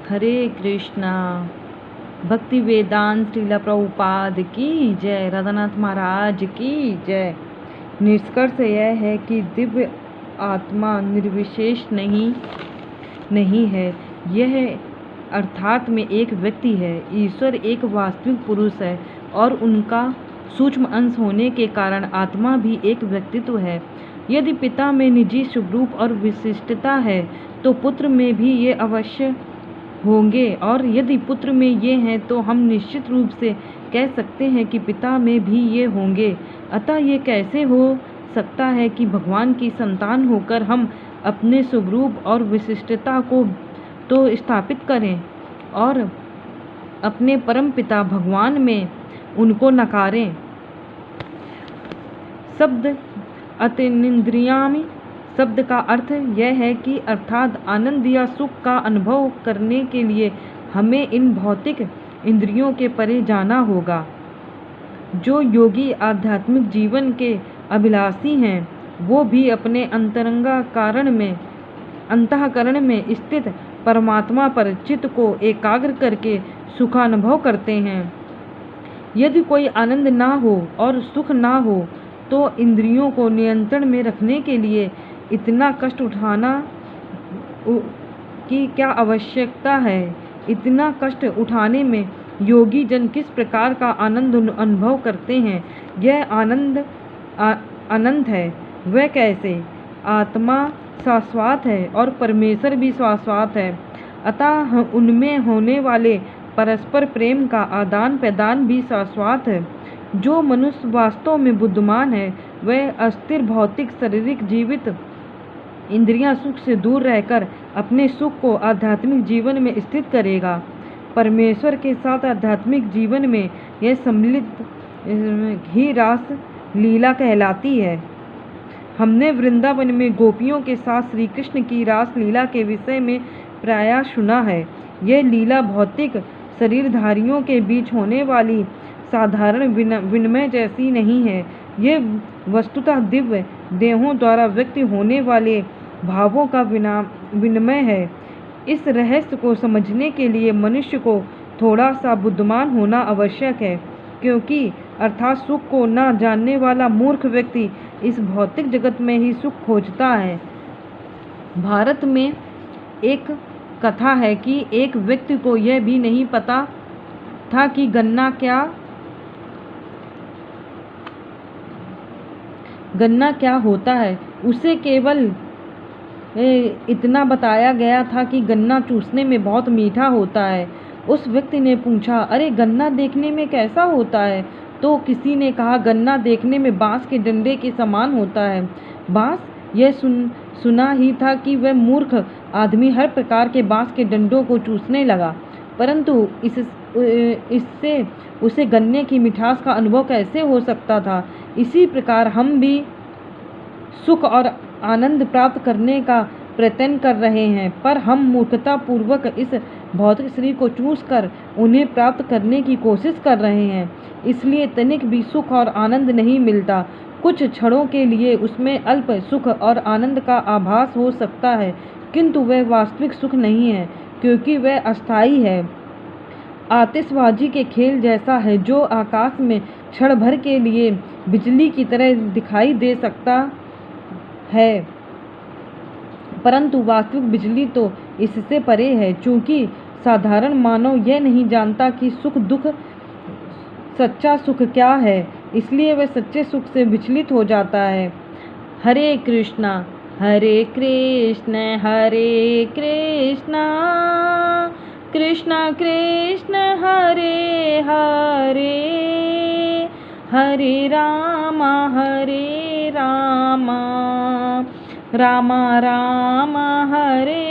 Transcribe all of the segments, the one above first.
हरे कृष्णा। भक्ति वेदांत श्रीला प्रभुपाद की जय। राधानाथ महाराज की जय। निष्कर्ष यह है कि दिव्य आत्मा निर्विशेष नहीं है। यह अर्थात में एक व्यक्ति है। ईश्वर एक वास्तविक पुरुष है और उनका सूक्ष्म अंश होने के कारण आत्मा भी एक व्यक्तित्व है। यदि पिता में निजी स्वरूप और विशिष्टता है तो पुत्र में भी ये अवश्य होंगे, और यदि पुत्र में ये हैं तो हम निश्चित रूप से कह सकते हैं कि पिता में भी ये होंगे। अतः ये कैसे हो सकता है कि भगवान की संतान होकर हम अपने स्वरूप और विशिष्टता को तो स्थापित करें और अपने परम पिता भगवान में उनको नकारें। शब्द अतीन्द्रियामी शब्द का अर्थ यह है कि अर्थात आनंद या सुख का अनुभव करने के लिए हमें इन भौतिक इंद्रियों के परे जाना होगा। जो योगी आध्यात्मिक जीवन के अभिलाषी हैं वो भी अपने अंतःकरण में स्थित परमात्मा पर चित्त को एकाग्र करके सुखानुभव करते हैं। यदि कोई आनंद ना हो और सुख ना हो तो इंद्रियों को नियंत्रण में रखने के लिए इतना कष्ट उठाना की क्या आवश्यकता है। इतना कष्ट उठाने में योगी जन किस प्रकार का आनंद अनुभव करते हैं, यह आनंद अनंत है। वह कैसे? आत्मा शाश्वत है और परमेश्वर भी शाश्वत है, अतः उनमें होने वाले परस्पर प्रेम का आदान प्रदान भी शाश्वत है। जो मनुष्य वास्तव में बुद्धिमान है वह अस्थिर भौतिक शारीरिक जीवित इंद्रियां सुख से दूर रहकर अपने सुख को आध्यात्मिक जीवन में स्थित करेगा। परमेश्वर के साथ आध्यात्मिक जीवन में यह सम्मिलित ही रास लीला कहलाती है। हमने वृंदावन में गोपियों के साथ श्री कृष्ण की रास लीला के विषय में प्रायः सुना है। यह लीला भौतिक शरीरधारियों के बीच होने वाली साधारण विनिमय जैसी नहीं है। यह वस्तुतः दिव्य देहों द्वारा व्यक्त होने वाले भावों का विनिमय है। इस रहस्य को समझने के लिए मनुष्य को थोड़ा सा बुद्धिमान होना आवश्यक है, क्योंकि अर्थात सुख को न जानने वाला मूर्ख व्यक्ति इस भौतिक जगत में ही सुख खोजता है। भारत में एक कथा है कि एक व्यक्ति को यह भी नहीं पता था कि गन्ना क्या होता है। उसे केवल इतना बताया गया था कि गन्ना चूसने में बहुत मीठा होता है। उस व्यक्ति ने पूछा, अरे गन्ना देखने में कैसा होता है? तो किसी ने कहा, गन्ना देखने में बांस के डंडे के समान होता है। बांस? यह सुना ही था कि वह मूर्ख आदमी हर प्रकार के बांस के डंडों को चूसने लगा, परंतु इससे उसे गन्ने की मिठास का अनुभव कैसे हो सकता था। इसी प्रकार हम भी सुख और आनंद प्राप्त करने का प्रयत्न कर रहे हैं, पर हम मूर्खता पूर्वक इस भौतिक शरीर को चूस कर उन्हें प्राप्त करने की कोशिश कर रहे हैं। इसलिए तनिक भी सुख और आनंद नहीं मिलता। कुछ क्षणों के लिए उसमें अल्प सुख और आनंद का आभास हो सकता है, किंतु वह वास्तविक सुख नहीं है, क्योंकि वह अस्थायी है। आतिशबाजी के खेल जैसा है, जो आकाश में क्षण भर के लिए बिजली की तरह दिखाई दे सकता है, परंतु वास्तविक बिजली तो इससे परे है। चूंकि साधारण मानव यह नहीं जानता कि सच्चा सुख क्या है, इसलिए वह सच्चे सुख से विचलित हो जाता है। हरे कृष्णा हरे कृष्ण कृष्ण कृष्ण हरे हरे, हरे राम राम राम हरे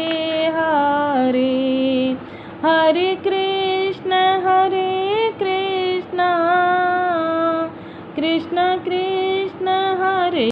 हरे, हरे कृष्ण